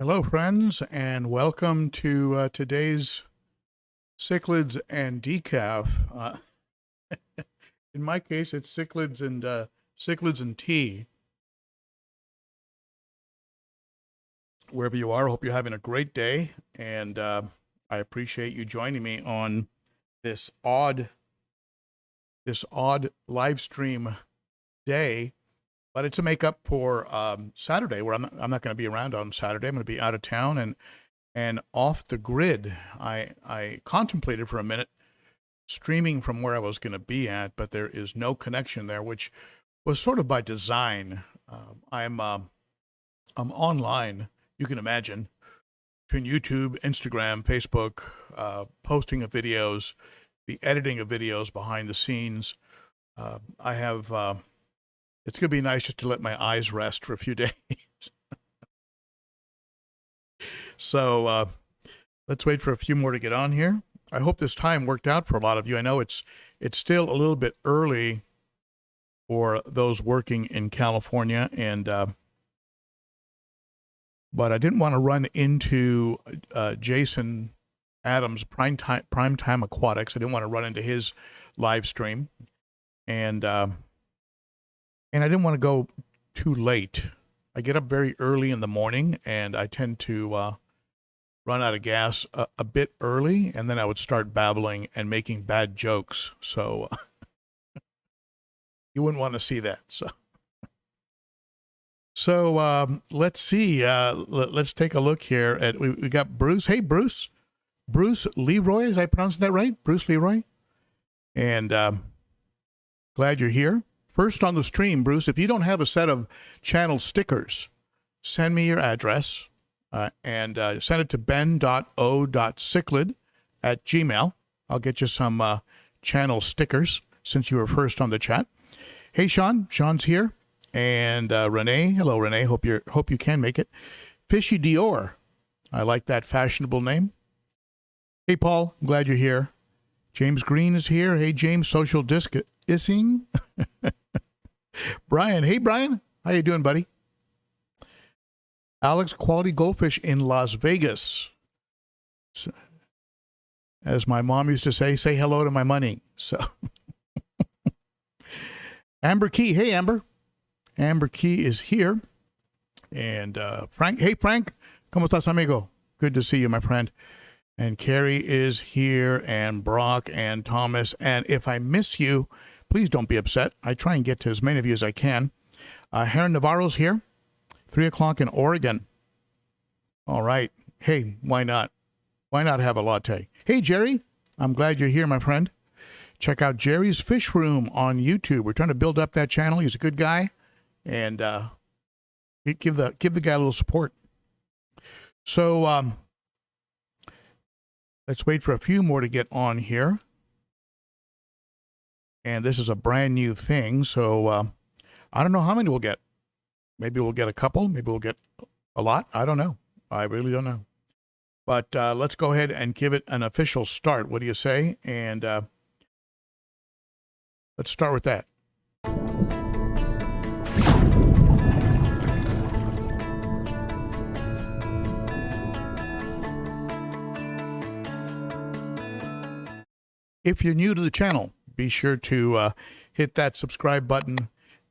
Hello, friends, and welcome to today's cichlids and decaf. In my case, it's cichlids and tea. Wherever you are, I hope you're having a great day, and I appreciate you joining me on this odd live stream day. But it's a makeup for Saturday, where I'm not going to be around on Saturday. I'm going to be out of town and off the grid. I contemplated for a minute streaming from where I was going to be at, but there is no connection there, which was sort of by design. I'm online, you can imagine, between YouTube, Instagram, Facebook, posting of videos, the editing of videos behind the scenes. I have... It's going to be nice just to let my eyes rest for a few days. So let's wait for a few more to get on here. I hope this time worked out for a lot of you. I know it's still a little bit early for those working in California, and but I didn't want to run into Jason Adams' Primetime Aquatics. I didn't want to run into his live stream, and I didn't want to go too late. I get up very early in the morning, and I tend to run out of gas a bit early, and then I would start babbling and making bad jokes. So you wouldn't want to see that. So let's see. Let's take a look here at we got Bruce. Hey, Bruce Leroy. Is I pronouncing that right? Bruce Leroy. And glad you're here. First on the stream, Bruce, if you don't have a set of channel stickers, send me your address and send it to ben.o.cichlid@gmail.com. I'll get you some channel stickers since you were first on the chat. Hey, Sean. Sean's here. And Renee. Hello, Renee. Hope you can make it. Fishy Dior. I like that fashionable name. Hey, Paul. I'm glad you're here. James Green is here. Hey, James. Social distancing. Brian. Hey, Brian. How you doing, buddy? Alex, Quality Goldfish in Las Vegas. So, as my mom used to say hello to my money. So, Amber Key. Hey, Amber. Amber Key is here. And Frank. Hey, Frank. ¿Cómo estás, amigo? Good to see you, my friend. And Carrie is here, and Brock and Thomas. And if I miss you, please don't be upset. I try and get to as many of you as I can. Heron Navarro's here. 3 o'clock in Oregon. All right. Hey, why not? Why not have a latte? Hey, Jerry. I'm glad you're here, my friend. Check out Jerry's Fish Room on YouTube. We're trying to build up that channel. He's a good guy. And give the guy a little support. So let's wait for a few more to get on here. And this is a brand new thing, so I don't know how many we'll get. Maybe we'll get a couple. Maybe we'll get a lot. I don't know. I really don't know. But let's go ahead and give it an official start. What do you say? And let's start with that. If you're new to the channel, be sure to hit that subscribe button,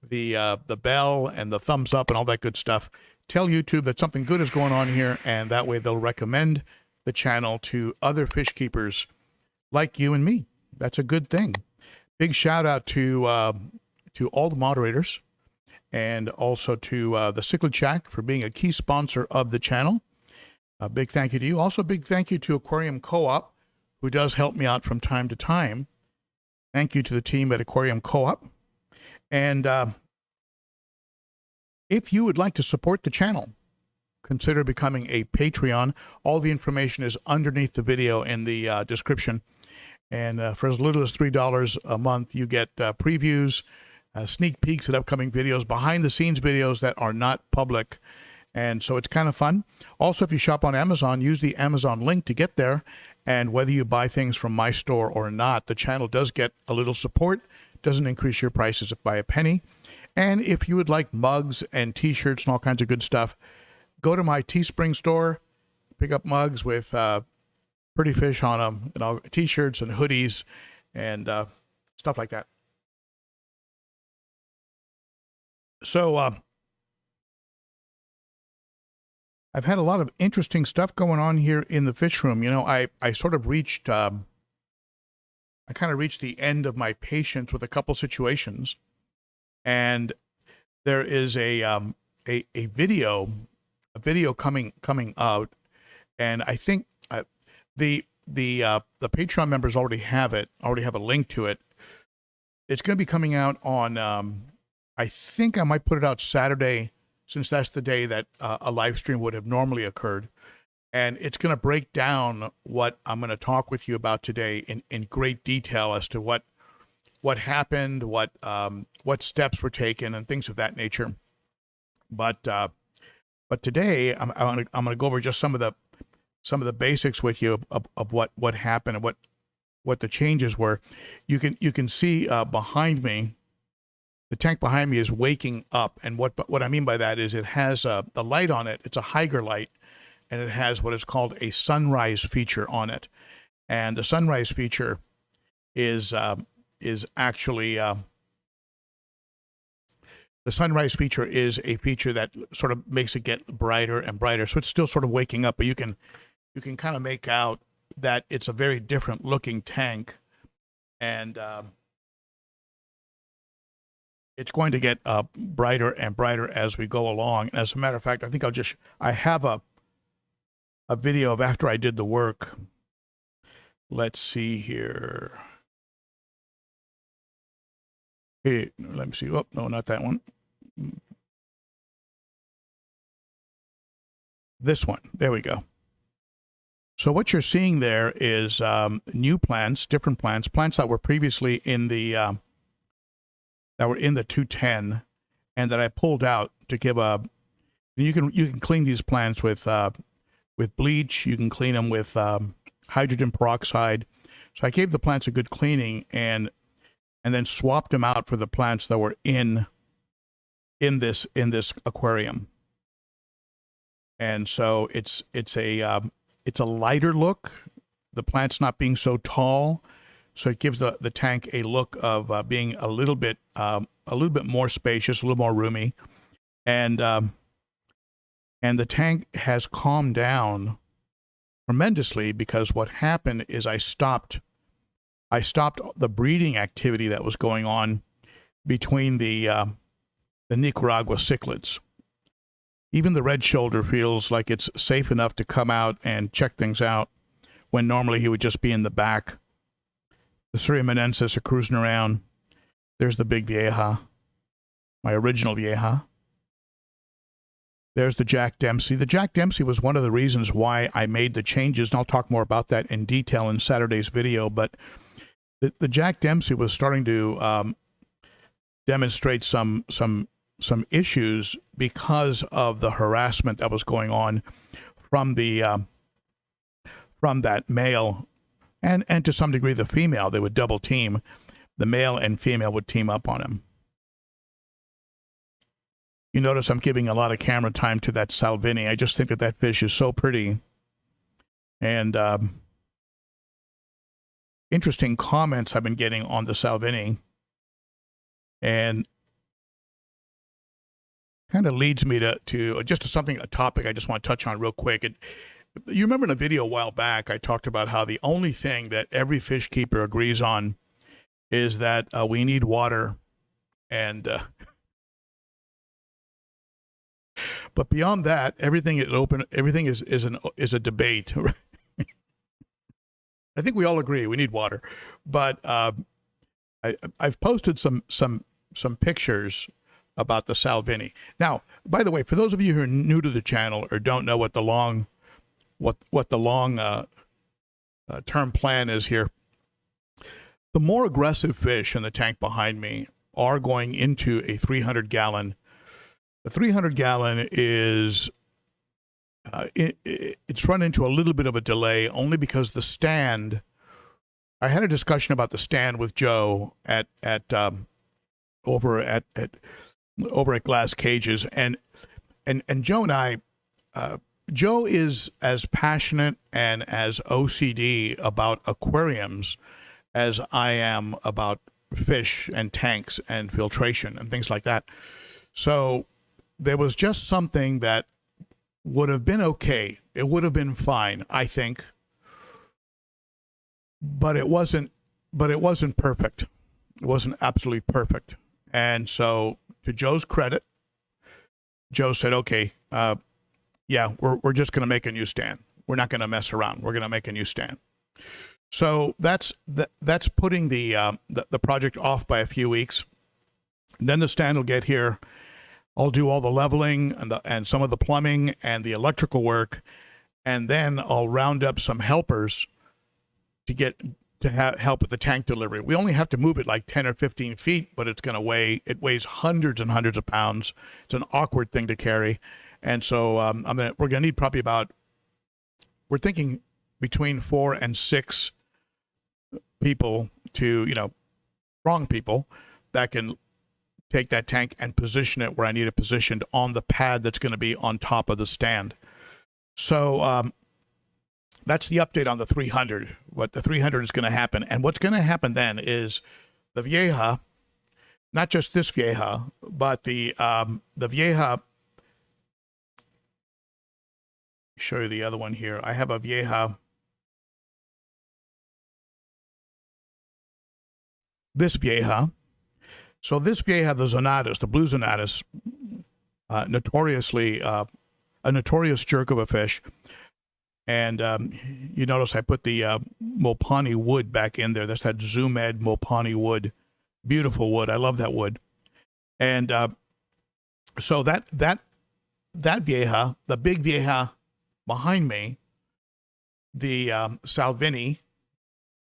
the bell, and the thumbs up, and all that good stuff. Tell YouTube that something good is going on here, and that way they'll recommend the channel to other fish keepers like you and me. That's a good thing. Big shout out to all the moderators, and also to the Cichlid Shack for being a key sponsor of the channel. A big thank you to you. Also, a big thank you to Aquarium Co-op, who does help me out from time to time. Thank you to the team at Aquarium Co-op. And if you would like to support the channel, consider becoming a Patreon. All the information is underneath the video in the description. And for as little as $3 a month, you get previews, sneak peeks at upcoming videos, behind-the-scenes videos that are not public. And so it's kind of fun. Also, if you shop on Amazon, use the Amazon link to get there. And whether you buy things from my store or not, the channel does get a little support. Doesn't increase your prices by a penny. And if you would like mugs and T-shirts and all kinds of good stuff, go to my Teespring store, pick up mugs with pretty fish on them, and t-shirts and hoodies and stuff like that. So I've had a lot of interesting stuff going on here in the fish room. You know, I sort of reached, I kind of reached the end of my patience with a couple situations, and there is a video coming out, and I think the Patreon members already have a link to it. It's going to be coming out on, I think I might put it out Saturday, since that's the day that a live stream would have normally occurred. And it's going to break down what I'm going to talk with you about today in great detail as to what happened, what steps were taken, and things of that nature. But today I'm going to go over just some of the basics with you of what happened and what the changes were. You can see behind me. The tank behind me is waking up, and what I mean by that is it has the light on it. It's a Hygger light, and it has what is called a sunrise feature on it. And the sunrise feature is actually the sunrise feature is a feature that sort of makes it get brighter and brighter. So it's still sort of waking up, but you can kind of make out that it's a very different looking tank, and it's going to get brighter and brighter as we go along. And as a matter of fact, I think I have a video of after I did the work. Let's see here. Hey, let me see. Oh, no, not that one. This one. There we go. So what you're seeing there is new plants, different plants that were previously in the 210, and that I pulled out to give a. You can clean these plants with bleach. You can clean them with hydrogen peroxide. So I gave the plants a good cleaning and then swapped them out for the plants that were in this aquarium. And so it's a lighter look. The plant's not being so tall. So it gives the tank a look of being a little bit more spacious, a little more roomy, and the tank has calmed down tremendously, because what happened is I stopped the breeding activity that was going on between the Nicaragua cichlids. Even the red shoulder feels like it's safe enough to come out and check things out, when normally he would just be in the back. The Severums are cruising around. There's the big Vieja, my original Vieja. There's the Jack Dempsey. The Jack Dempsey was one of the reasons why I made the changes, and I'll talk more about that in detail in Saturday's video. But the Jack Dempsey was starting to demonstrate some issues because of the harassment that was going on from that male. And to some degree, the female. They would double team. The male and female would team up on him. You notice I'm giving a lot of camera time to that Salvini. I just think that fish is so pretty. And interesting comments I've been getting on the Salvini. And kind of leads me to just a topic I just want to touch on real quick. You remember in a video a while back, I talked about how the only thing that every fish keeper agrees on is that we need water, and but beyond that, everything is open. Everything is a debate. I think we all agree we need water, but I've posted some pictures about the Salvini. Now, by the way, for those of you who are new to the channel or don't know what the long term plan is here, the more aggressive fish in the tank behind me are going into a 300-gallon. The 300-gallon is it's run into a little bit of a delay, only because the stand. I had a discussion about the stand with Joe over at Glass Cages, and Joe and I Joe is as passionate and as OCD about aquariums as I am about fish and tanks and filtration and things like that. So there was just something that would have been okay. It would have been fine, I think. But it wasn't perfect. It wasn't absolutely perfect. And so to Joe's credit, Joe said, okay, yeah, we're just going to make a new stand. We're not going to mess around. We're going to make a new stand. So that's putting the project off by a few weeks. And then the stand will get here. I'll do all the leveling and some of the plumbing and the electrical work, and then I'll round up some helpers to help with the tank delivery. We only have to move it like 10 or 15 feet, but it weighs hundreds and hundreds of pounds. It's an awkward thing to carry. And so we're going to need probably we're thinking between 4 and 6 people strong people that can take that tank and position it where I need it positioned on the pad that's going to be on top of the stand. So that's the update on the 300. What the 300 is going to happen. And what's going to happen then is the Vieja, not just this Vieja, but the Vieja. Show you the other one here. I have a Vieja. This Vieja. So this Vieja, the Zonatus, the blue Zonatus, notoriously a notorious jerk of a fish. And you notice I put the Mopani wood back in there. That's that Zoom Ed Mopani wood. Beautiful wood. I love that wood. And so that Vieja, the big Vieja behind me, the Salvini,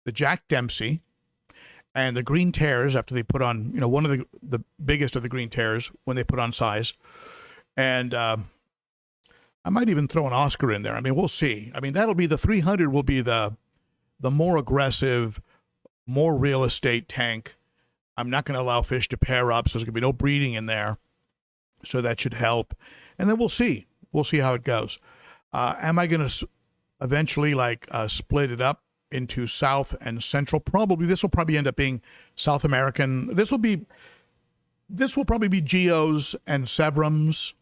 the Jack Dempsey, and the green tears after they put on, one of the biggest of the green tears when they put on size. And I might even throw an Oscar in there. I mean, we'll see. I mean, that'll be the 300 will be the more aggressive, more real estate tank. I'm not going to allow fish to pair up, so there's going to be no breeding in there. So that should help. And then we'll see. We'll see how it goes. Am I going to eventually split it up into South and Central? Probably. This will probably end up being South American. This will probably be Geos and Severums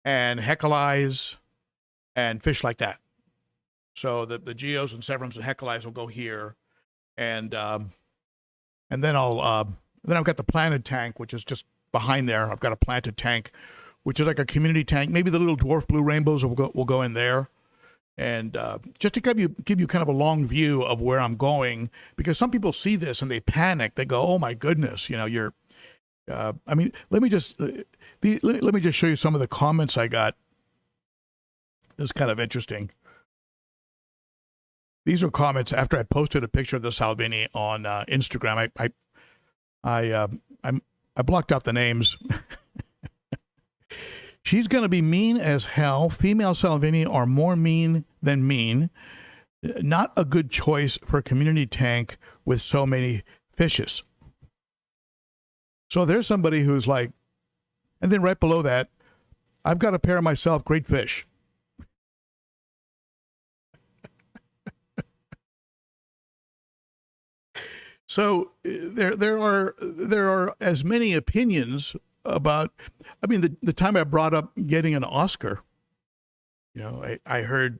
and Heckeleyes and fish like that. So the Geos and Severums and Heckeleyes will go here, and then then I've got the planted tank, which is just behind there. I've got a planted tank, which is like a community tank. Maybe the little dwarf blue rainbows will go in there. And just to give you kind of a long view of where I'm going, because some people see this and they panic. They go, "Oh my goodness, you're." I mean, let me just show you some of the comments I got. It's kind of interesting. These are comments after I posted a picture of the Salvini on Instagram. I blocked out the names. She's going to be mean as hell. Female Salvini are more mean than mean. Not a good choice for a community tank with so many fishes. So there's somebody who's like, and then right below that, I've got a pair myself, great fish. So there are as many opinions about, I mean, the time I brought up getting an Oscar, I heard,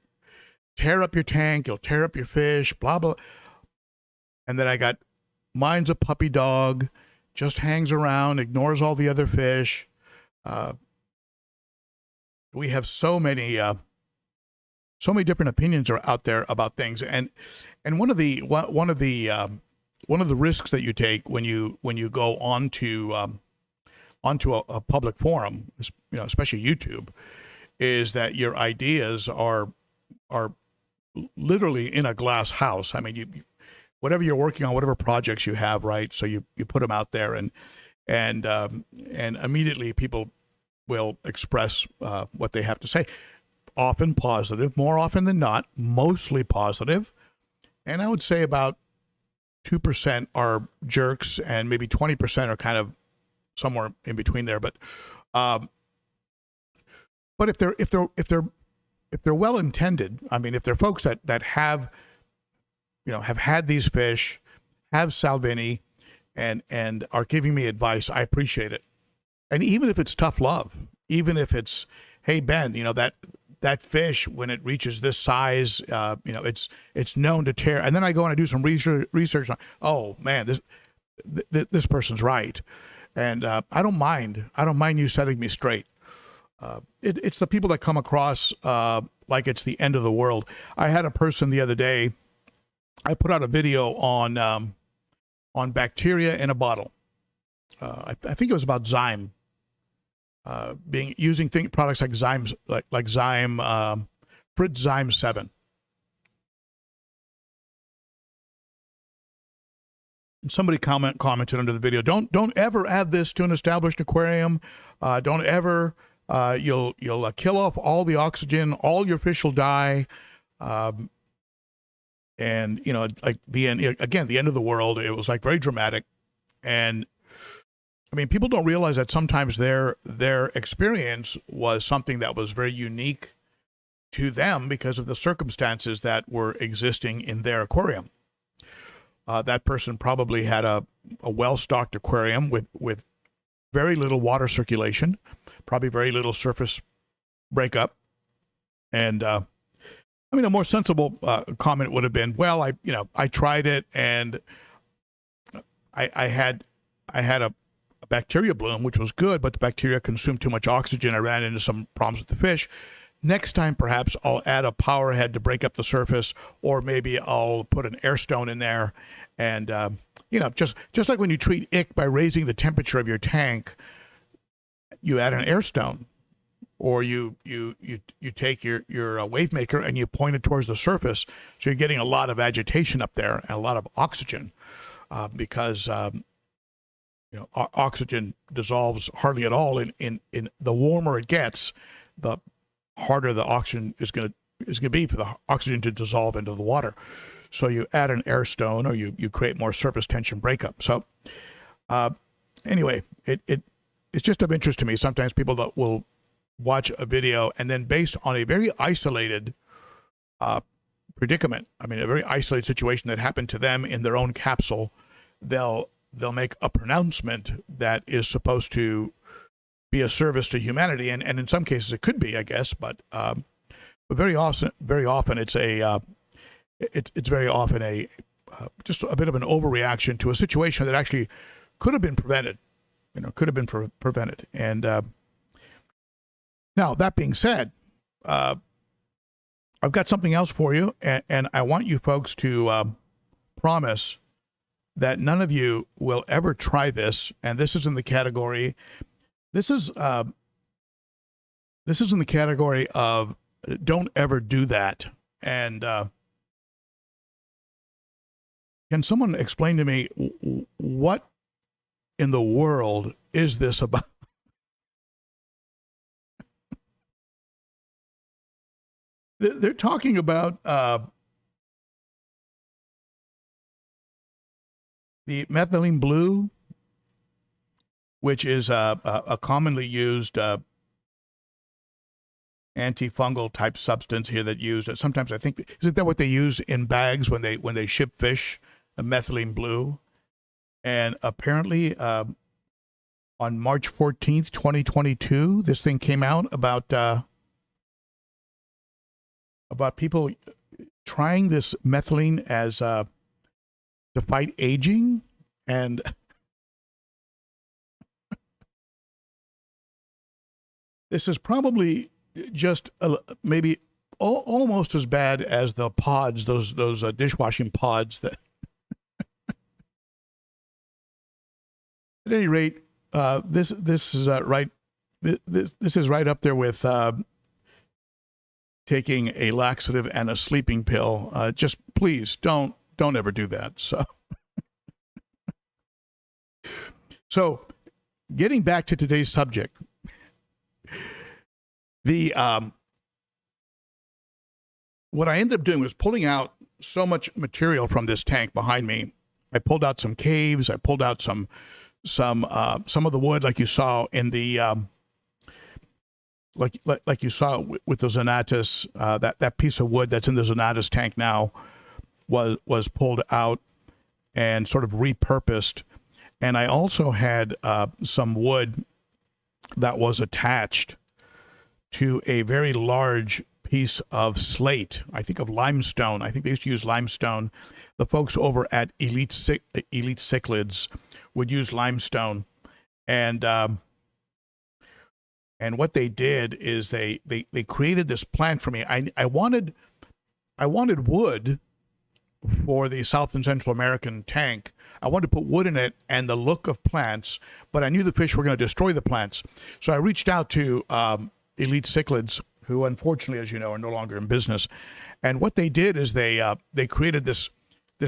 tear up your tank, you'll tear up your fish, blah, blah. And then I got, mine's a puppy dog, just hangs around, ignores all the other fish. We have so many different opinions are out there about things. And one of the risks that you take when you go onto a public forum, especially YouTube, is that your ideas are literally in a glass house. I mean, whatever you're working on, whatever projects you have, right? So you put them out there, and immediately people will express what they have to say. Often positive, more often than not, mostly positive, and I would say about 2% are jerks, and maybe 20% are kind of somewhere in between there. But But if they're well intended, I mean, if they're folks that have, have had these fish, have Salvini, and are giving me advice, I appreciate it. And even if it's tough love, even if it's, hey Ben, that fish, when it reaches this size, it's known to tear. And then I go and I do some research on, oh man, this person's right. And I don't mind you setting me straight. It's the people that come across like it's the end of the world. I had a person the other day, I put out a video on bacteria in a bottle. I think it was about Zyme. Using products like Zyme, like Zyme, Fritz Zyme 7. And somebody commented under the video, don't ever add this to an established aquarium. Don't ever, you'll kill off all the oxygen, all your fish will die. And like the end, again, the end of the world. It was like very dramatic. And I mean, people don't realize that sometimes their experience was something that was very unique to them because of the circumstances that were existing in their aquarium. That person probably had a well-stocked aquarium with very little water circulation, probably very little surface breakup. And I mean, a more sensible comment would have been, well, I tried it and I had a bacteria bloom, which was good, but the bacteria consumed too much oxygen. I ran into some problems with the fish. Next time, perhaps I'll add a power head to break up the surface, or maybe I'll put an air stone in there. And, just like when you treat ick by raising the temperature of your tank, you add an air stone, or you take your wave maker and you point it towards the surface. So you're getting a lot of agitation up there and a lot of oxygen because oxygen dissolves hardly at all. In the warmer it gets, the harder the oxygen is going to be for the oxygen to dissolve into the water. So you add an air stone, or you create more surface tension breakup. So anyway, it's just of interest to me. Sometimes people that will watch a video and then based on a very isolated predicament, I mean, a very isolated situation that happened to them in their own capsule, they'll make a pronouncement that is supposed to be a service to humanity, and in some cases it could be, I guess, but very often it's very often a just a bit of an overreaction to a situation that actually could have been prevented, prevented. And now that being said, I've got something else for you, and I want you folks to promise that none of you will ever try this. And this is in the category. This is in the category of don't ever do that. And can someone explain to me what in the world is this about? They're talking about the methylene blue, which is a commonly used antifungal type substance here that used. Sometimes I think, isn't that what they use in bags when they ship fish? A methylene blue, and apparently on March 14th, 2022, this thing came out about people trying this methylene as to fight aging, and this is probably just maybe almost as bad as the pods, those dishwashing pods that. At any rate, this is right. This is right up there with taking a laxative and a sleeping pill. Just please don't ever do that. So, getting back to today's subject, what I ended up doing was pulling out so much material from this tank behind me. I pulled out some caves. I pulled out some of the wood, like you saw in the like you saw with the Zonatus, that piece of wood that's in the Zonatus tank now was pulled out and sort of repurposed. And I also had some wood that was attached to a very large piece of slate. I think of limestone. I think they used to use limestone. The folks over at Elite Cichlids would use limestone, and what they did is they created this plant for me. I wanted wood for the South and Central American tank. I wanted to put wood in it and the look of plants, but I knew the fish were going to destroy the plants. So I reached out to Elite Cichlids, who unfortunately, as you know, are no longer in business. And what they did is they created this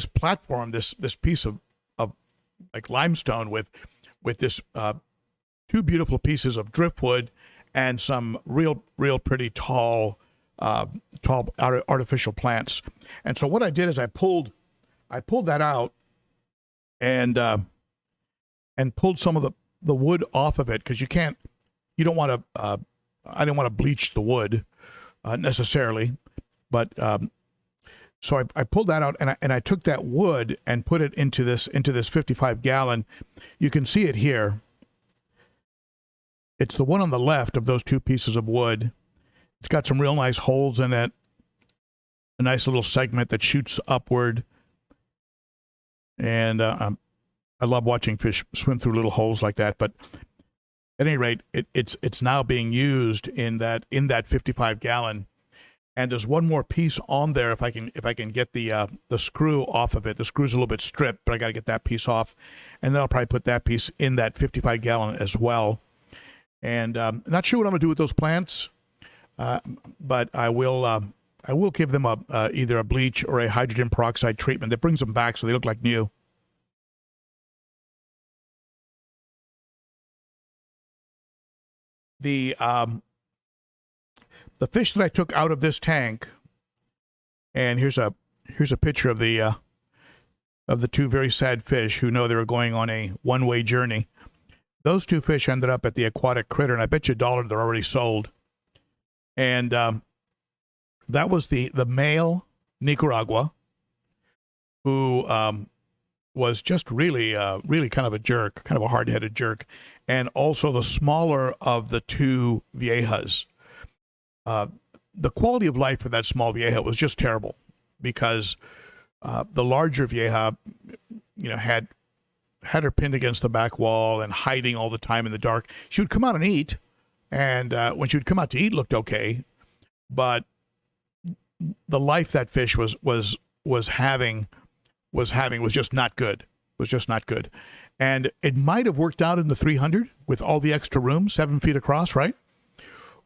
platform, this piece of like limestone with this two beautiful pieces of driftwood and some real pretty tall artificial plants. And so what I did is I pulled that out and pulled some of the wood off of it, because I didn't want to bleach the wood necessarily, but so I pulled that out and I took that wood and put it into this 55-gallon. You can see it here. It's the one on the left of those two pieces of wood. It's got some real nice holes in it, a nice little segment that shoots upward. And I love watching fish swim through little holes like that. But at any rate, it's now being used in that 55-gallon. And there's one more piece on there if I can get the screw off of it. The screw's a little bit stripped, but I got to get that piece off, and then I'll probably put that piece in that 55-gallon as well. And not sure what I'm going to do with those plants, but I will give them either a bleach or a hydrogen peroxide treatment that brings them back so they look like new. The fish that I took out of this tank, and here's a picture of the two very sad fish who know they were going on a one-way journey. Those two fish ended up at the Aquatic Critter, and I bet you $1 they're already sold. And that was the male Nicaragua, who was just really kind of a jerk, kind of a hard-headed jerk, and also the smaller of the two viejas. The quality of life for that small vieja was just terrible, because the larger vieja, had her pinned against the back wall and hiding all the time in the dark. She would come out and eat, and when she would come out to eat, looked okay, but the life that fish was having was just not good. Was just not good, and it might have worked out in the 300 with all the extra room, 7 feet across, right?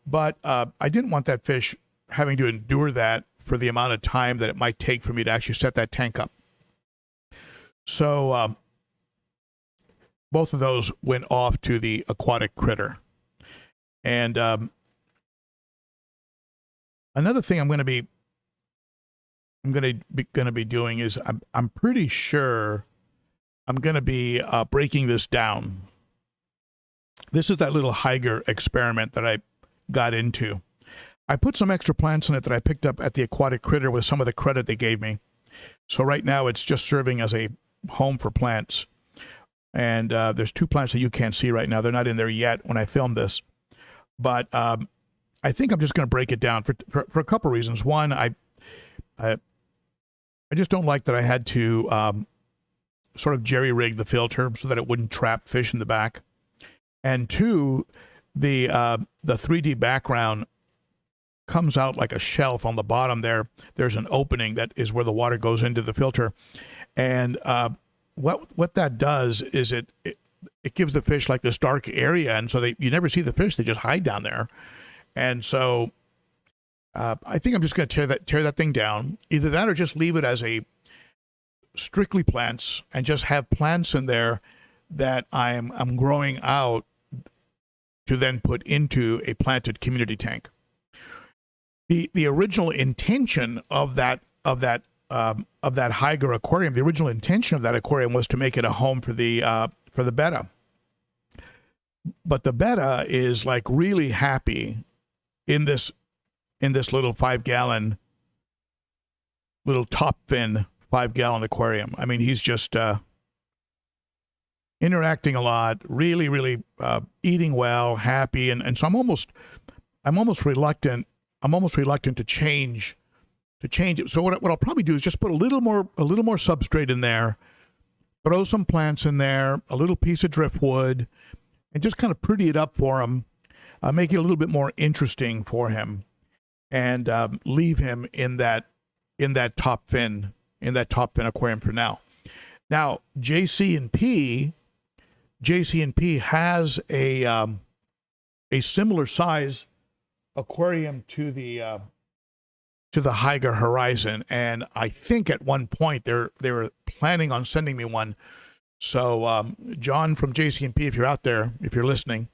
But I didn't want that fish having to endure that for the amount of time that it might take for me to actually set that tank up. So both of those went off to the Aquatic Critter. And another thing I'm going to be doing is I'm pretty sure I'm going to be breaking this down. This is that little Higer experiment that I got into. I put some extra plants in it that I picked up at the Aquatic Critter with some of the credit they gave me. So right now it's just serving as a home for plants. And there's two plants that you can't see right now. They're not in there yet when I filmed this. But I think I'm just going to break it down for a couple of reasons. One, I just don't like that I had to sort of jerry-rig the filter so that it wouldn't trap fish in the back. And two, the 3D background comes out like a shelf on the bottom there. There's an opening that is where the water goes into the filter. And what that does is it gives the fish like this dark area, and so you never see the fish. They just hide down there. And so I think I'm just going to tear that thing down. Either that or just leave it as a strictly plants and just have plants in there that I'm growing out to then put into a planted community tank. The original intention of that Higer aquarium, the original intention of that aquarium was to make it a home for the betta. But the betta is like really happy in this little 5-gallon, little top fin 5-gallon aquarium. I mean, he's just interacting a lot, really eating well, happy, and so I'm almost reluctant. I'm almost reluctant to change it. So what I'll probably do is just put a little more substrate in there, throw some plants in there, a little piece of driftwood, and just kind of pretty it up for him, make it a little bit more interesting for him, and leave him in that top fin aquarium for now. Now JC&P has a similar size aquarium to the Haiger Horizon, and I think at one point they were planning on sending me one. So John from JC&P, if you're out there, if you're listening,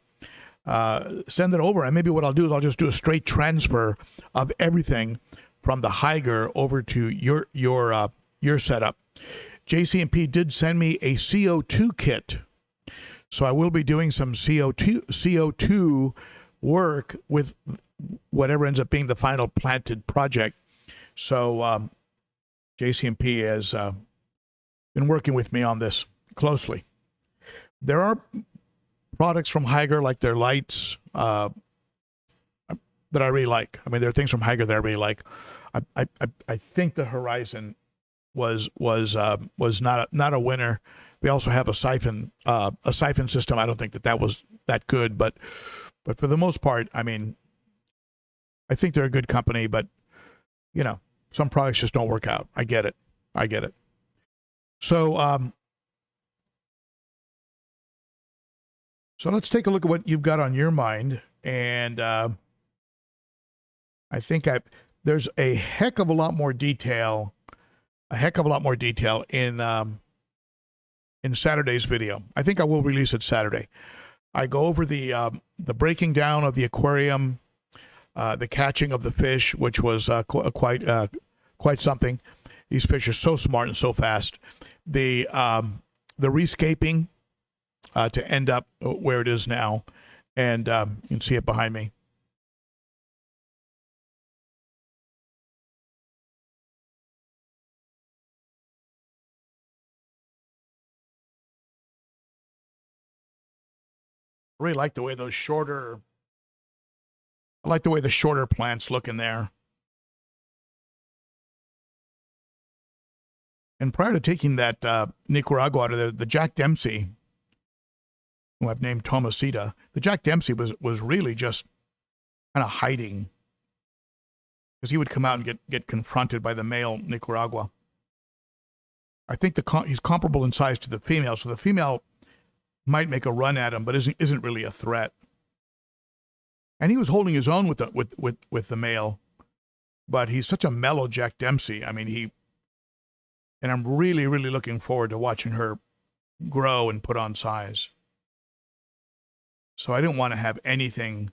send it over, and maybe what I'll do is I'll just do a straight transfer of everything from the Haiger over to your setup. JC&P did send me a CO2 kit, so I will be doing some CO2 work with whatever ends up being the final planted project. So JC&P has been working with me on this closely. There are products from Haiger, like their lights, that I really like. I mean, there are things from Haiger that I really like. I think the Horizon was not a winner. They also have a siphon system. I don't think that was that good, but for the most part, I mean, I think they're a good company, but you know, some products just don't work out. I get it. So so let's take a look at what you've got on your mind, and I think there's a heck of a lot more detail in Saturday's video. I think I will release it Saturday. I go over the breaking down of the aquarium, the catching of the fish, which was quite something. These fish are so smart and so fast. The rescaping to end up where it is now, and you can see it behind me. I really like the way the shorter plants look in there. And prior to taking that Nicaragua out of there, the Jack Dempsey, who I've named Tomasita, the Jack Dempsey was really just kind of hiding, because he would come out and get confronted by the male Nicaragua. I think he's comparable in size to the female, so the female might make a run at him, but isn't really a threat. And he was holding his own with the male, but he's such a mellow Jack Dempsey. I mean, and I'm really looking forward to watching her grow and put on size. So I didn't want to have anything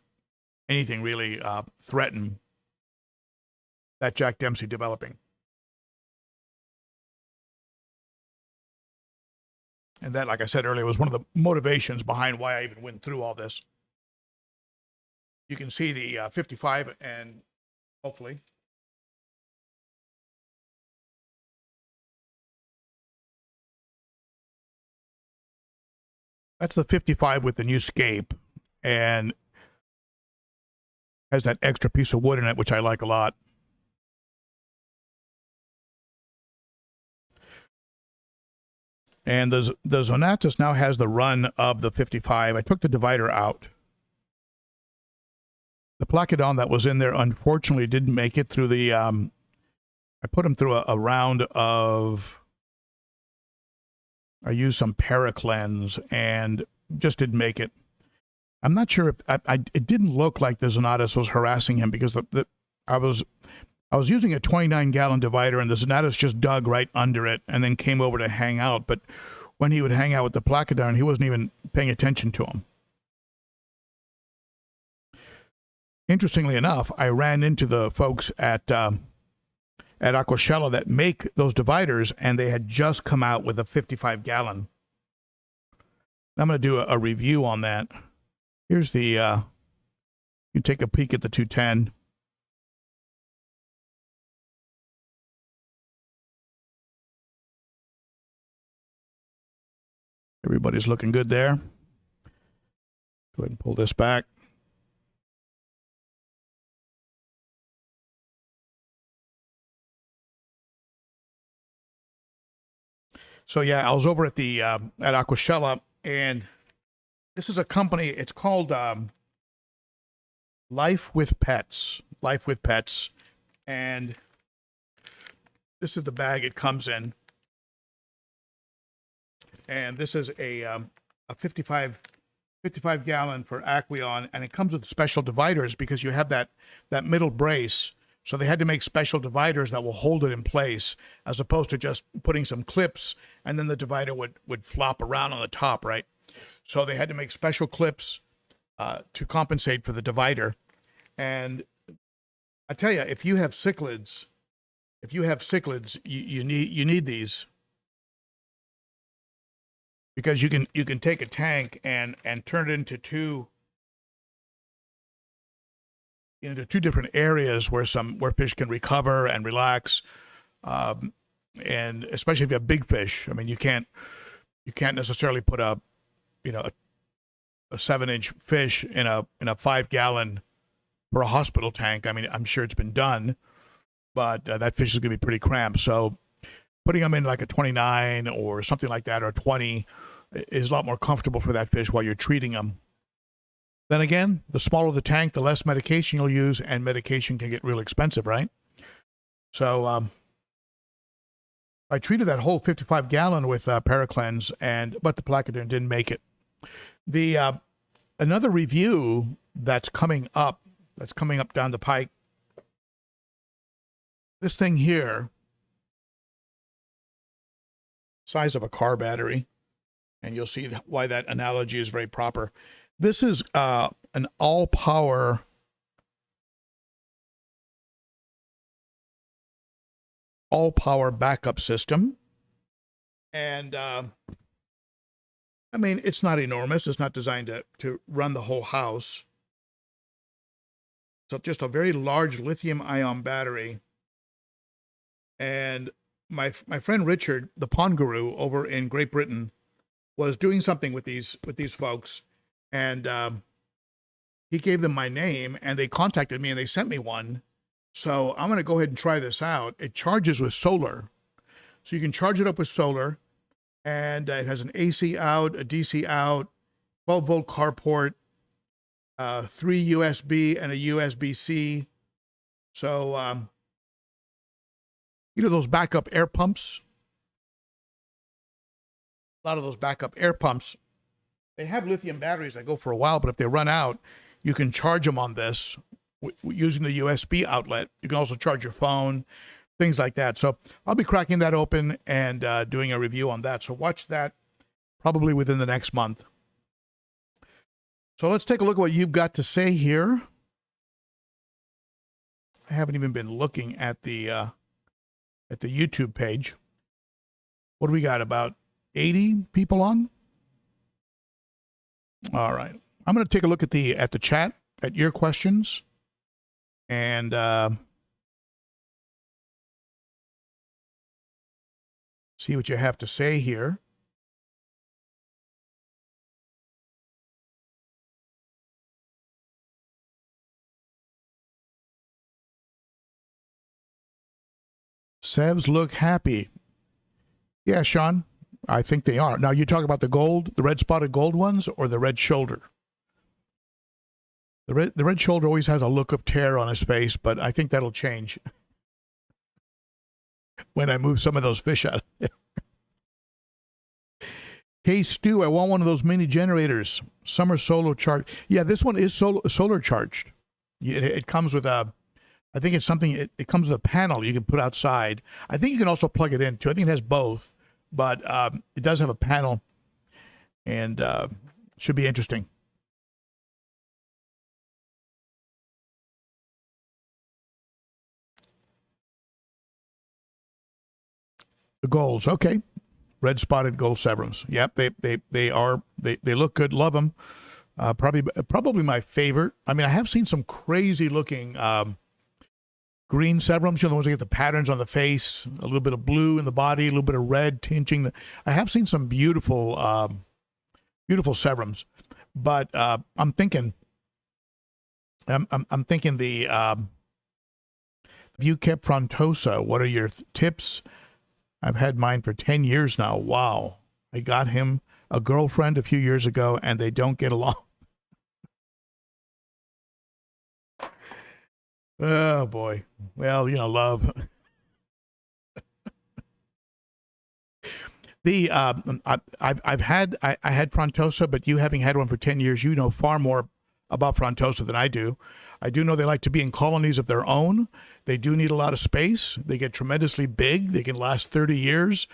really threaten that Jack Dempsey developing. And that, like I said earlier, was one of the motivations behind why I even went through all this. You can see the 55, and hopefully that's the 55 with the new scape, and has that extra piece of wood in it, which I like a lot. And the Zonatus now has the run of the 55. I took the divider out. The Placodon that was in there, unfortunately, didn't make it through the... I put him through a round of... I used some Paraclens and just didn't make it. I'm not sure if... it didn't look like the Zonatus was harassing him, because I was using a 29-gallon divider, and the Zonatus just dug right under it and then came over to hang out. But when he would hang out with the Placodon, he wasn't even paying attention to him. Interestingly enough, I ran into the folks at Aquashella that make those dividers, and they had just come out with a 55-gallon. I'm going to do a review on that. Here's the You take a peek at the 210. Everybody's looking good there. Go ahead and pull this back. So yeah, I was over at the at Aquashella, and this is a company. It's called Life with Pets. Life with Pets, and this is the bag it comes in. And this is a 55 gallon for Aqueon, and it comes with special dividers because you have that middle brace. So they had to make special dividers that will hold it in place, as opposed to just putting some clips and then the divider would flop around on the top, right? So they had to make special clips to compensate for the divider. And I tell you, if you have cichlids, you need these, because you can take a tank and turn it into two different areas where fish can recover and relax, and especially if you have big fish. I mean, you can't necessarily put a 7-inch fish in a 5 gallon for a hospital tank. I mean, I'm sure it's been done, but that fish is going to be pretty cramped. So putting them in like a 29 or something like that, or 20, is a lot more comfortable for that fish while you're treating them. Then again, the smaller the tank, the less medication you'll use, and medication can get real expensive, right? So I treated that whole 55 gallon with Paracleanse, but the Placoderm didn't make it. The another review that's coming up down the pike, this thing here, size of a car battery, and you'll see why that analogy is very proper. This is an all-power backup system. And I mean, it's not enormous. It's not designed to run the whole house. So just a very large lithium-ion battery. And my friend Richard, the pond guru over in Great Britain, was doing something with these folks. And he gave them my name, and they contacted me, and they sent me one. So I'm going to go ahead and try this out. It charges with solar. So you can charge it up with solar, and it has an AC out, a DC out, 12-volt car port, 3 USB, and a USB-C. So, those backup air pumps? A lot of those backup air pumps, they have lithium batteries that go for a while, but if they run out, you can charge them on this using the USB outlet. You can also charge your phone, things like that. So I'll be cracking that open and doing a review on that. So watch that probably within the next month. So let's take a look at what you've got to say here. I haven't even been looking at the YouTube page. What do we got? About 80 people on? All right. I'm going to take a look at the chat, at your questions, and see what you have to say here. Sevs look happy. Yeah, Sean, I think they are. Now, you talk about the red spotted gold ones, or the red shoulder? The red shoulder always has a look of terror on his face, but I think that'll change when I move some of those fish out. Hey, Stu, I want one of those mini generators. Summer solar charge. Yeah, this one is solar charged. It comes with I think it's something, it comes with a panel you can put outside. I think you can also plug it in too. I think it has both, but it does have a panel, and should be interesting. The golds, okay. Red spotted gold Severums. Yep, they look good. Love them. Probably my favorite. I mean, I have seen some crazy looking green Severums, the ones that get the patterns on the face, a little bit of blue in the body, a little bit of red tinting. I have seen some beautiful Severums, but I'm thinking the View kept Frontosa. What are your tips? I've had mine for 10 years now. Wow. I got him a girlfriend a few years ago, and they don't get along. Oh, boy. Well, love. I had Frontosa, but you having had one for 10 years, you know far more about Frontosa than I do. I do know they like to be in colonies of their own. They do need a lot of space. They get tremendously big. They can last 30 years.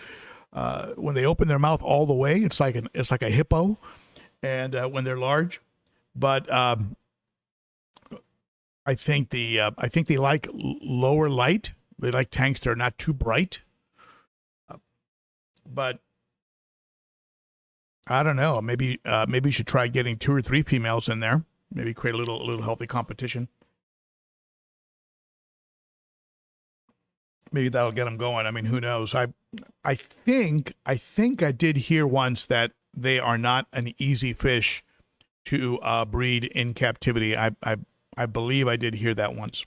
When they open their mouth all the way, it's like a hippo, and when they're large. But I think they like lower light. They like tanks that are not too bright. But I don't know. Maybe you should try getting 2 or 3 females in there. Maybe create a little healthy competition. Maybe that'll get them going. I mean, who knows? I think I did hear once that they are not an easy fish to breed in captivity. I believe I did hear that once.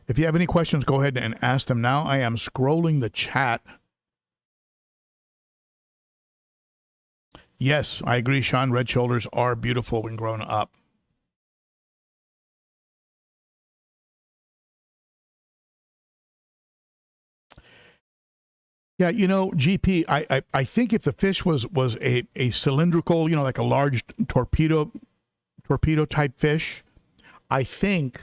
If you have any questions, go ahead and ask them now. I am scrolling the chat. Yes, I agree, Sean. Red shoulders are beautiful when grown up. Yeah, GP, I think if the fish was a cylindrical, like a large torpedo type fish, I think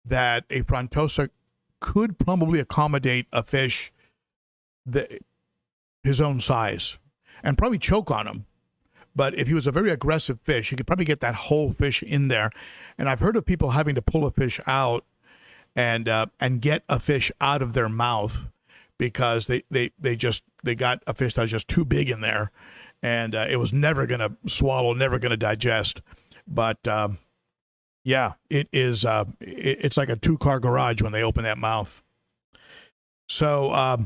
that a Frontosa could probably accommodate a fish his own size and probably choke on him. But if he was a very aggressive fish, he could probably get that whole fish in there. And I've heard of people having to pull a fish out and get a fish out of their mouth because they got a fish that was just too big in there, and it was never going to swallow, never going to digest. But yeah, it is. It's like a 2-car garage when they open that mouth. So,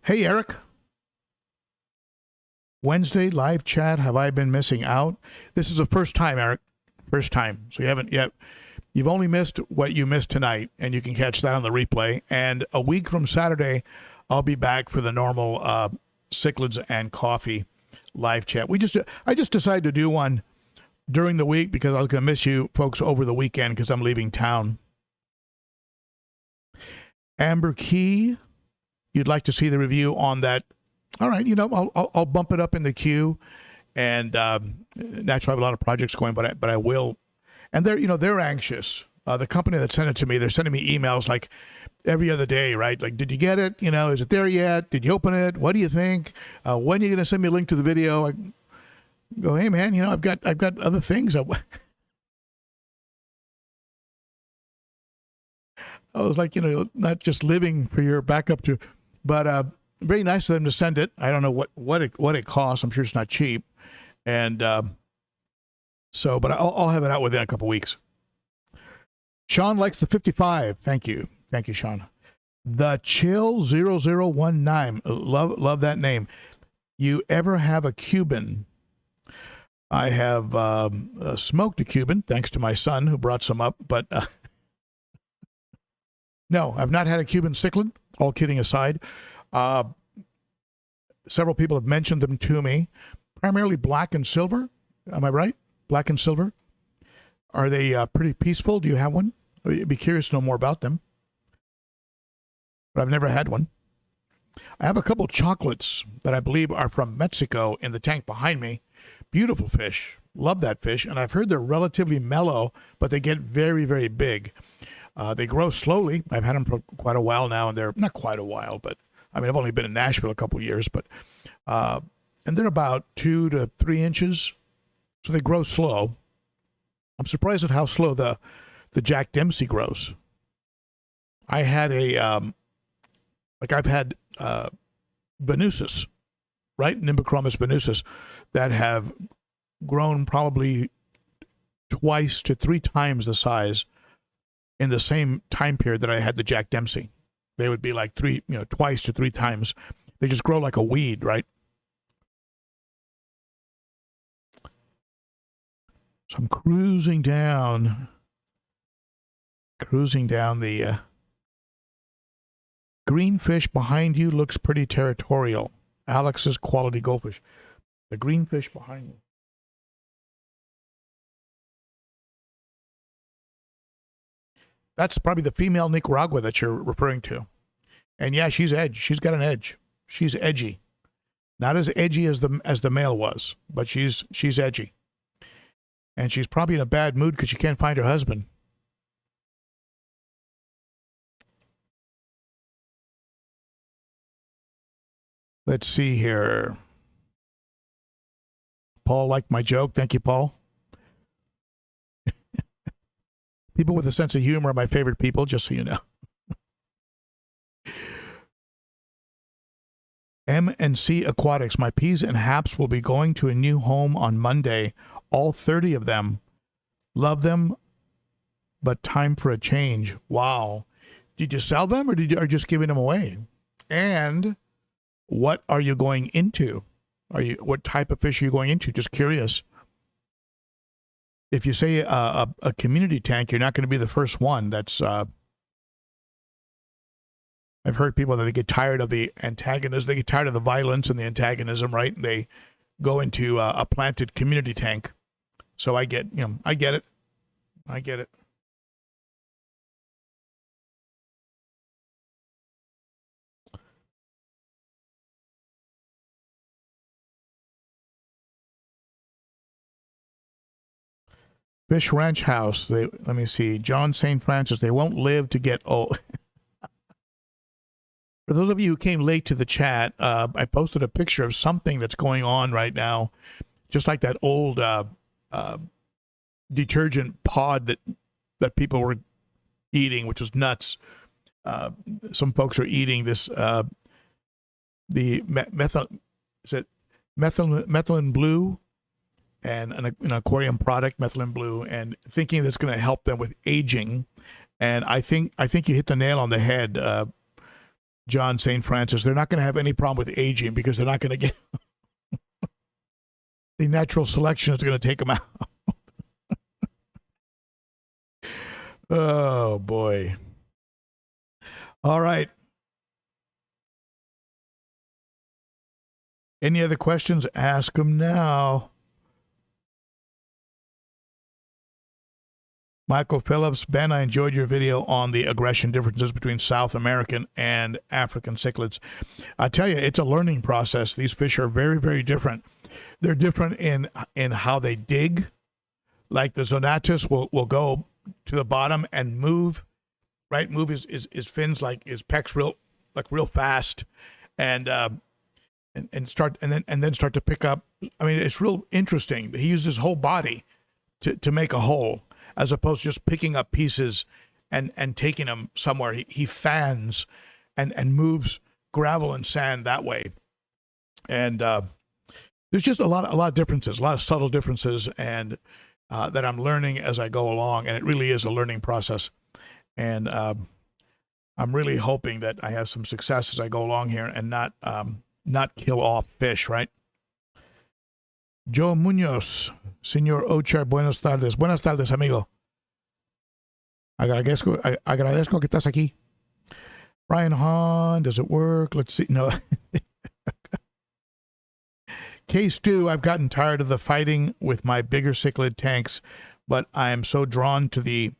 hey, Eric. Wednesday live chat. Have I been missing out? This is the first time, Eric. First time. So you haven't yet. You've only missed what you missed tonight, and you can catch that on the replay. And a week from Saturday, I'll be back for the normal Cichlids and Coffee live chat. I just decided to do one during the week because I was going to miss you folks over the weekend because I'm leaving town. Amber Key, you'd like to see the review on that. All right, I'll bump it up in the queue, and naturally I have a lot of projects going, but I will. And they're anxious. The company that sent it to me, they're sending me emails like every other day, right? Like, did you get it? Is it there yet? Did you open it? What do you think? When are you going to send me a link to the video? I go, hey man, I've got other things. I was like, not just living for your backup to, but very nice of them to send it. I don't know what it costs. I'm sure it's not cheap, and but I'll have it out within a couple weeks. Sean likes the 55. Thank you, Sean. The Chill 0019. Love that name. You ever have a Cuban? I have smoked a Cuban, thanks to my son who brought some up, but no, I've not had a Cuban Cichlid. All kidding aside. Several people have mentioned them to me, primarily black and silver. Am I right? Black and silver. Are they pretty peaceful? Do you have one? I'd be curious to know more about them. But I've never had one. I have a couple chocolates that I believe are from Mexico in the tank behind me. Beautiful fish. Love that fish. And I've heard they're relatively mellow, but they get very, very big. They grow slowly. I've had them for quite a while now, and they're not quite a while, but I mean, I've only been in Nashville a couple of years, but and they're about 2 to 3 inches, so they grow slow. I'm surprised at how slow the Jack Dempsey grows. I had like I've had Venusis, right? Nimbochromis venusis, that have grown probably twice to 3 times the size in the same time period that I had the Jack Dempsey. They would be like twice to 3 times. They just grow like a weed, right? So I'm cruising down the green fish behind you looks pretty territorial. Alex's quality goldfish. The green fish behind you. That's probably the female Nicaragua that you're referring to. And yeah, she's edge. She's got an edge. She's edgy. Not as edgy as the male was, but she's edgy. And she's probably in a bad mood because she can't find her husband. Let's see here. Paul liked my joke. Thank you, Paul. People with a sense of humor are my favorite people, just so you know. M&C Aquatics. My peas and haps will be going to a new home on Monday. All 30 of them. Love them, but time for a change. Wow. Did you sell them or are you just giving them away? And what are you going into? What type of fish are you going into? Just curious. If you say a community tank, you're not going to be the first one. That's I've heard people that they get tired of the antagonism. They get tired of the violence and the antagonism, right? And they go into a planted community tank. So I get it. I get it. Fish Ranch House. Let me see. John St. Francis. They won't live to get old. For those of you who came late to the chat, I posted a picture of something that's going on right now, just like that old detergent pod that people were eating, which was nuts. Some folks are eating this the methylene blue and an aquarium product, methylene blue, and thinking that's going to help them with aging. And I think you hit the nail on the head, John St. Francis. They're not going to have any problem with aging because they're not going to get the natural selection is going to take them out. Oh boy. All right. Any other questions? Ask them now. Michael Phillips, Ben, I enjoyed your video on the aggression differences between South American and African cichlids. I tell you, it's a learning process. These fish are very, very different. They're different in how they dig. Like the Zonatus will go to the bottom and move, right? Move his fins, like his pecs real fast, and then start to pick up. I mean, it's real interesting. He uses his whole body to make a hole, as opposed to just picking up pieces and taking them somewhere. He fans and moves gravel and sand that way. And there's just a lot of differences, a lot of subtle differences, and that I'm learning as I go along. And it really is a learning process. And I'm really hoping that I have some success as I go along here and not kill off fish, right? Joe Munoz, Señor Ochart, buenas tardes. Buenas tardes, amigo. Agradezco que estás aquí. Brian Hahn, does it work? Let's see. No. K-Stew, I've gotten tired of the fighting with my bigger cichlid tanks, but I am so drawn to the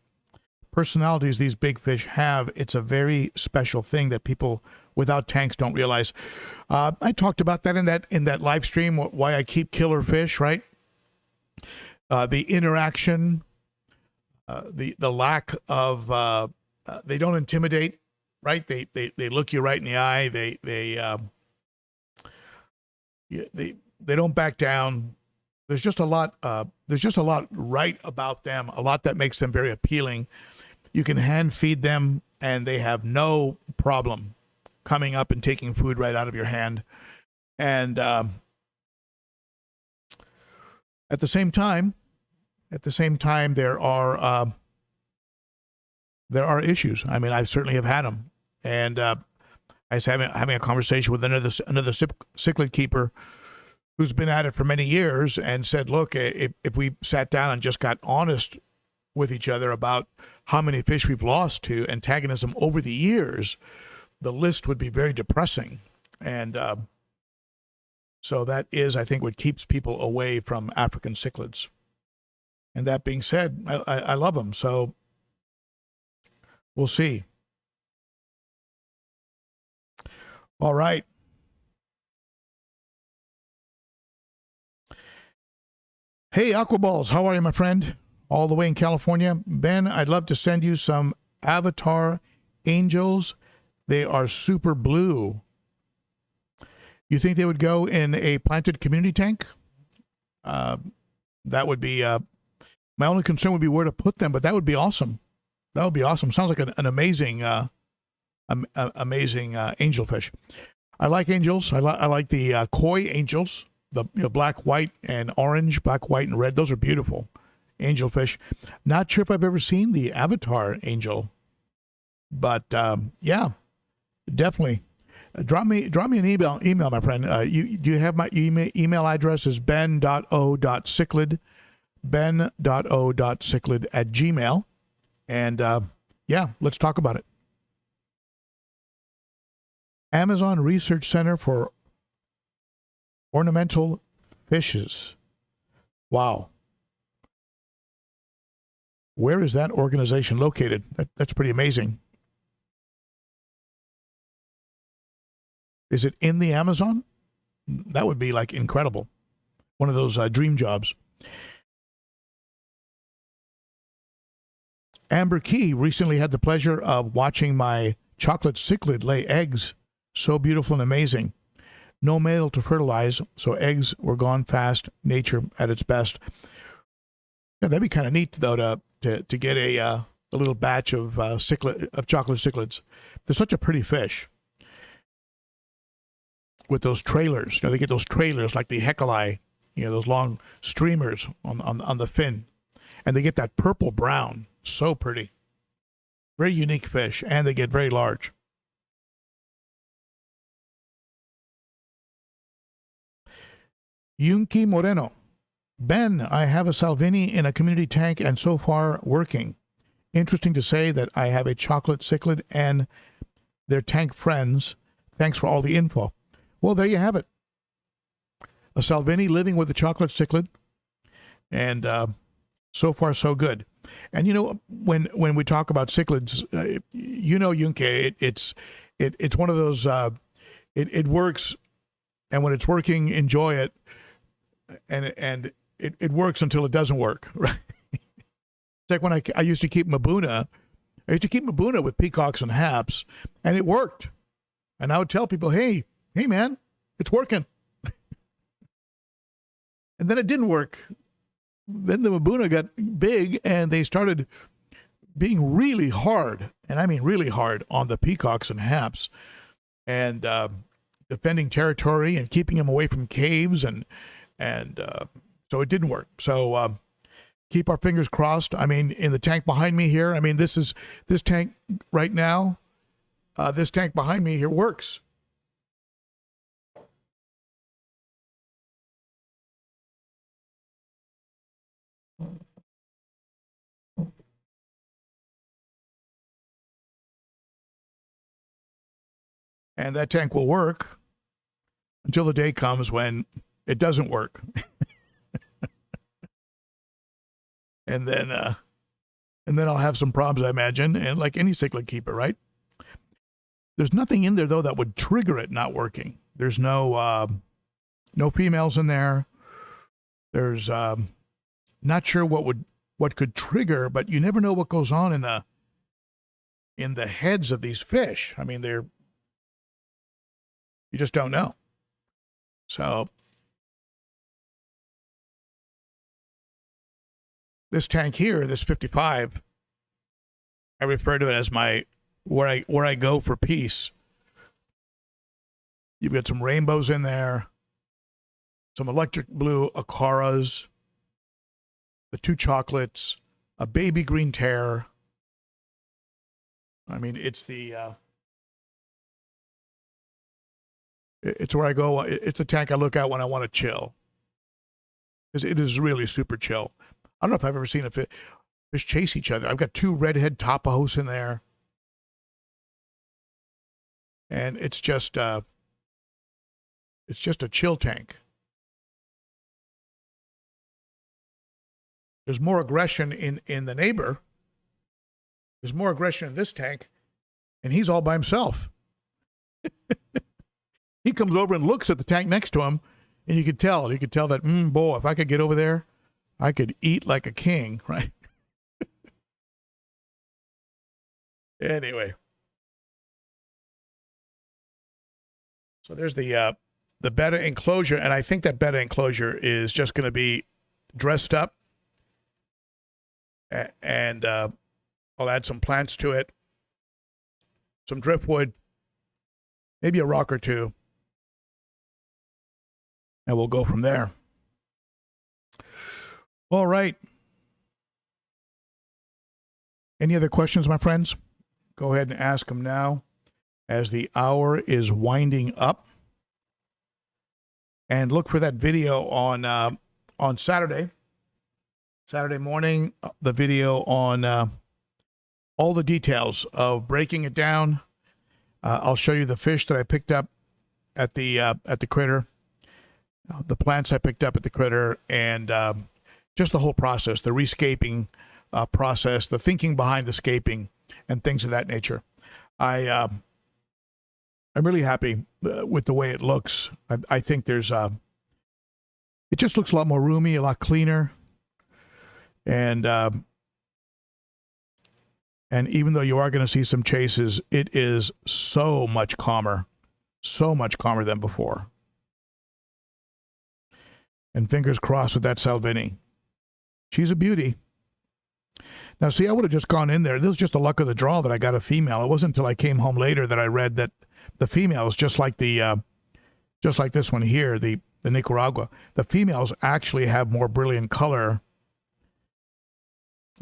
personalities these big fish have. It's a very special thing that people without tanks don't realize. I talked about that in that live stream, why I keep killer fish, right? The interaction, the lack of they don't intimidate, right? They look you right in the eye. They don't back down. There's just a lot right about them, a lot that makes them very appealing. You can hand feed them and they have no problem coming up and taking food right out of your hand. And at the same time, there are issues. I mean, I certainly have had them, and I was having a conversation with another cichlid keeper who's been at it for many years, and said, "Look, if we sat down and just got honest with each other about how many fish we've lost to antagonism over the years, the list would be very depressing." And so that is, I think, what keeps people away from African cichlids. And that being said, I love them, so we'll see. All right. Hey, Aquaballs, how are you, my friend? All the way in California. Ben, I'd love to send you some Avatar angels. They are super blue. You think they would go in a planted community tank? That would be, my only concern would be where to put them, but that would be awesome. That would be awesome. Sounds like an amazing, amazing angelfish. I like angels. I like the koi angels, the black, white, and orange, black, white, and red. Those are beautiful angelfish. Not sure if I've ever seen the Avatar angel, but yeah, definitely. Drop me an email, my friend. Do you have my email address? Is ben.o.cichlid, ben.o.cichlid@gmail.com. And yeah, let's talk about it. Amazon Research Center for Ornamental Fishes. Wow. Where is that organization located? That's pretty amazing. Is it in the Amazon? That would be like incredible. One of those dream jobs. Amber Key recently had the pleasure of watching my chocolate cichlid lay eggs. So beautiful and amazing. No male to fertilize, so eggs were gone fast. Nature at its best. Yeah, that'd be kind of neat though to get a little batch of chocolate cichlids. They're such a pretty fish. With those trailers, they get those trailers like the Heckelei, those long streamers on the fin, and they get that purple brown. So pretty, very unique fish, and they get very large. Yunki Moreno, Ben, I have a Salvini in a community tank and so far working. Interesting to say that I have a chocolate cichlid and their tank friends. Thanks for all the info. Well, there you have it. A Salvini living with a chocolate cichlid, and so far so good. And when we talk about cichlids, Yunke, it's one of those. It works, and when it's working, enjoy it. And it works until it doesn't work. Right? It's like when I used to keep Mabuna. I used to keep Mabuna with peacocks and haps, and it worked. And I would tell people, hey man, it's working. And then it didn't work. Then the Mabuna got big, and they started being really hard, and I mean really hard, on the peacocks and haps, and defending territory and keeping them away from caves, and so it didn't work. So keep our fingers crossed. I mean, in the tank behind me here, I mean, this tank right now, this tank behind me here works. And that tank will work until the day comes when it doesn't work. and then I'll have some problems, I imagine, and like any cichlid keeper, right? There's nothing in there though that would trigger it not working. There's no females in there. There's not sure what could trigger, but you never know what goes on in the heads of these fish. I mean, you just don't know. So this tank here, this 55, I refer to it as my where I go for peace. You've got some rainbows in there, some electric blue Acaras, the 2 chocolates, a baby green terror. I mean, it's where I go. It's the tank I look at when I want to chill. Because it is really super chill. I don't know if I've ever seen a fish chase each other. I've got 2 redhead Tapajos in there. And it's just a chill tank. There's more aggression in the neighbor. There's more aggression in this tank, and he's all by himself. He comes over and looks at the tank next to him, and you could tell that, boy, if I could get over there, I could eat like a king, right? Anyway. So there's the betta enclosure, and I think that betta enclosure is just going to be dressed up, and I'll add some plants to it, some driftwood, maybe a rock or 2, and we'll go from there. All right. Any other questions, my friends? Go ahead and ask them now as the hour is winding up. And look for that video on Saturday morning, the video on all the details of breaking it down. I'll show you the fish that I picked up at the critter, the plants I picked up at the critter, and just the whole process, the rescaping process, the thinking behind the scaping, and things of that nature. I'm really happy with the way it looks. I think there's it just looks a lot more roomy, a lot cleaner, and even though you are going to see some chases, it is so much calmer than before. And fingers crossed with that Salvini. She's a beauty. Now, see, I would have just gone in there. This was just the luck of the draw that I got a female. It wasn't until I came home later that I read that the females, just like this one here, the Nicaragua, the females actually have more brilliant color.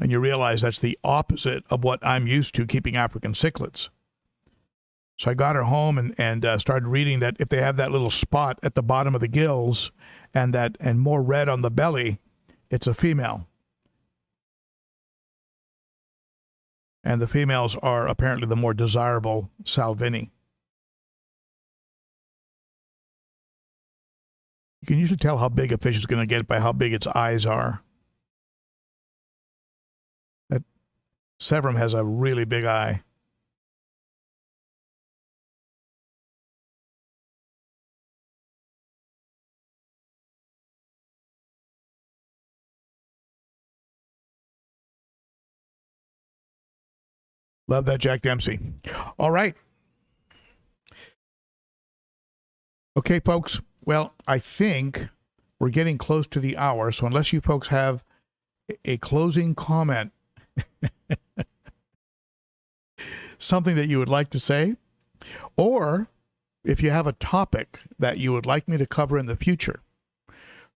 And you realize that's the opposite of what I'm used to keeping African cichlids. So I got her home and started reading that if they have that little spot at the bottom of the gills and more red on the belly, it's a female. And the females are apparently the more desirable Salvini. You can usually tell how big a fish is going to get by how big its eyes are. That Severum has a really big eye. Love that, Jack Dempsey. All right. Okay, folks. Well, I think we're getting close to the hour, so unless you folks have a closing comment, something that you would like to say, or if you have a topic that you would like me to cover in the future,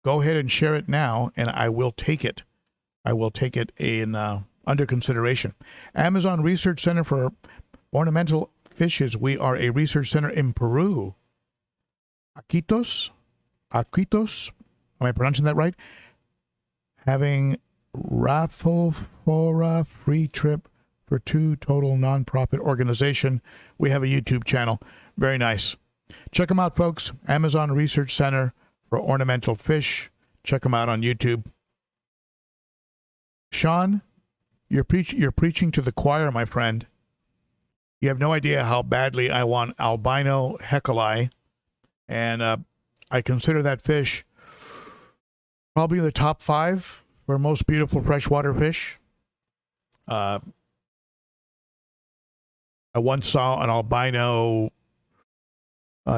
go ahead and share it now, and I will take it. I will take it in under consideration. Amazon Research Center for Ornamental Fishes. We are a research center in Peru. Aquitos, am I pronouncing that right? Having raffle for a free trip for 2 total nonprofit organization. We have a YouTube channel. Very nice. Check them out, folks. Amazon Research Center for Ornamental Fish. Check them out on YouTube. Sean, you're preaching to the choir, my friend. You have no idea how badly I want albino hecali. And I consider that fish probably in the top 5 for most beautiful freshwater fish. I once saw an albino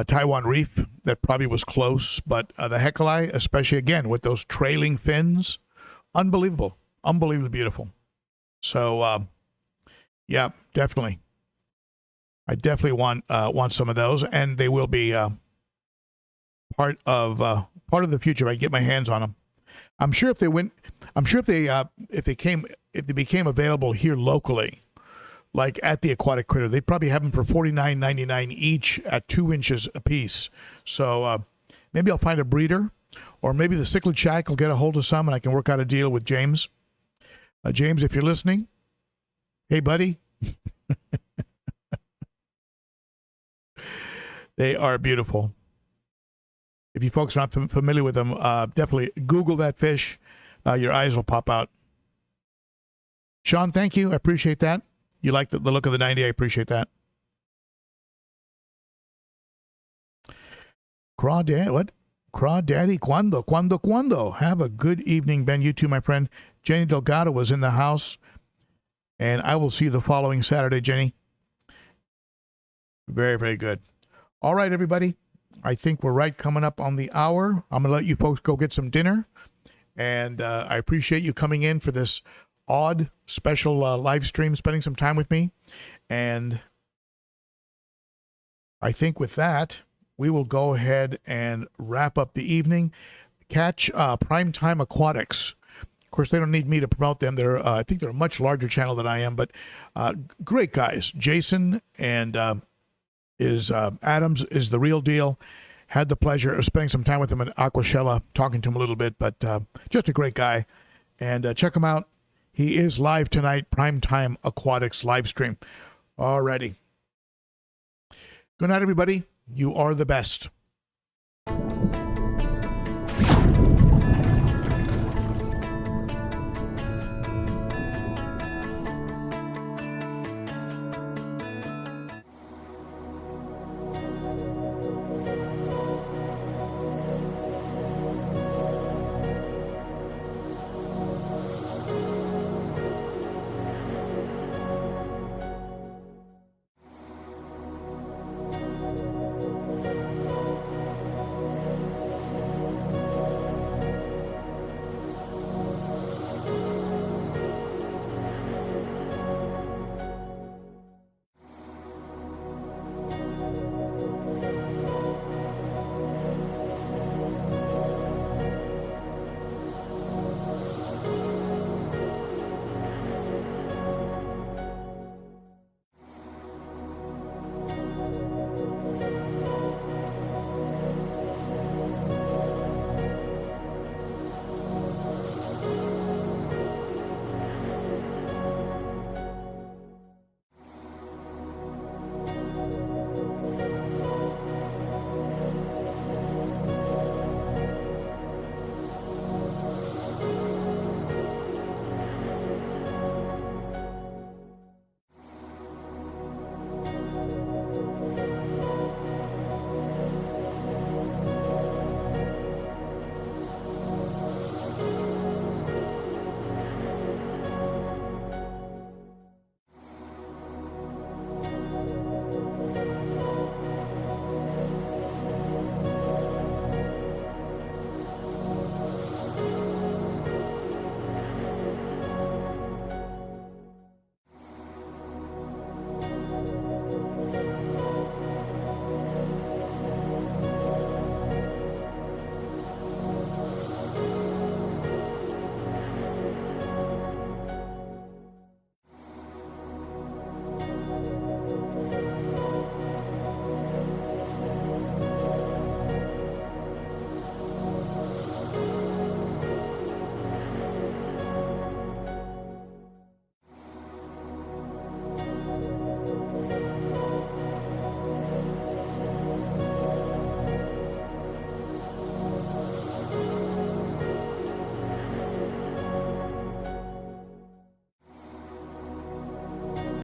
Taiwan reef that probably was close, but the hecali, especially again with those trailing fins, unbelievable, unbelievably beautiful. So, yeah, definitely. I definitely want some of those, and they will be part of the future if I get my hands on them. I'm sure if they became available here locally, like at the Aquatic Critter, they'd probably have them for $49.99 each at 2 inches a piece. So maybe I'll find a breeder, or maybe the Cichlid Shack will get a hold of some, and I can work out a deal with James. James, if you're listening, hey buddy. They are beautiful. If you folks are not familiar with them, definitely Google that fish. Your eyes will pop out. Sean, thank you. I appreciate that. You like the look of the 90. I appreciate that. Crawdaddy, cuando? Have a good evening, Ben. You too, my friend. Jenny Delgado was in the house, and I will see you the following Saturday, Jenny. Very, very good. All right, everybody. I think we're right coming up on the hour. I'm going to let you folks go get some dinner. And I appreciate you coming in for this odd special live stream, spending some time with me. And I think with that, we will go ahead and wrap up the evening. Catch Primetime Aquatics. Of course, they don't need me to promote them. I think they're a much larger channel than I am, but great guys. Jason and Adams is the real deal. Had the pleasure of spending some time with him at Aquashella, talking to him a little bit, but just a great guy. And check him out. He is live tonight, Primetime Aquatics live stream. Alrighty. Good night, everybody. You are the best.